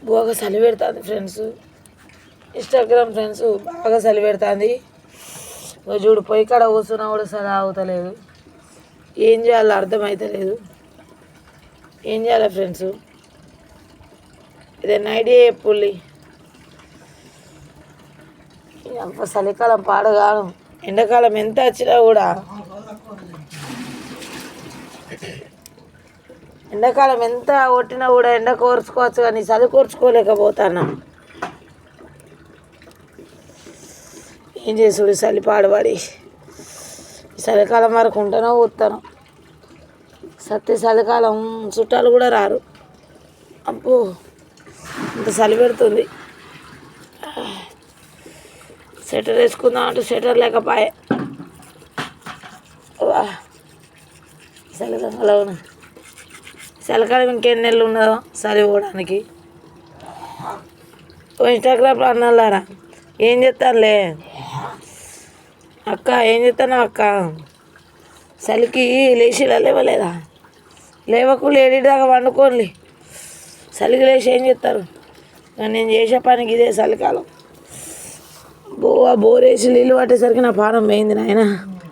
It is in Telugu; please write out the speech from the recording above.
బాగా చలి పెడుతుంది ఫ్రెండ్స్. ఇన్స్టాగ్రామ్ ఫ్రెండ్స్ బాగా చలి పెడుతుంది. చూడు పొయ్యి కాడ కూర్చున్నా కూడా చలి ఆగుతలేదు. ఏం చేయాలో అర్థమవుతలేదు. ఏం చేయాలి ఫ్రెండ్స్? ఇదే ఐడియా చెప్పుల్లి. చలికాలం పాడగాను. ఎండాకాలం ఎంత వచ్చినా కూడా ఎండాకాలం ఎంత కొట్టినా కూడా ఎండ కోర్చుకోవచ్చు, కానీ చలి కోర్చుకోలేకపోతాను. ఏం చేసుడు చలి పాడబడి చలికాలం వరకు ఉంటేనే పోతాను. సత్య చలికాలం చుట్టాలు కూడా రారు. అబ్బో ఇంత చలి పెడుతుంది. స్వెటర్ వేసుకుందాం అంటే స్వెటర్ లేకపోయే. చలికాలం చలికాలం ఇంకెన్ని నెలలు ఉన్నదో చలి పోవడానికి. ఇన్స్టాగ్రామ్లో అన్నారా ఏం చేస్తానులే అక్క, ఏం చేస్తాను అక్క? చలికి లేచిలా లేవలేదా? లేవకు లేడీ దాకా వండుకోండి. చలికి లేచి ఏం చేస్తారు? నేను చేసే పనికి ఇదే చలికాలం. బోరేసి నీళ్ళు పట్టేసరికి నా పానం పోయింది నాయన.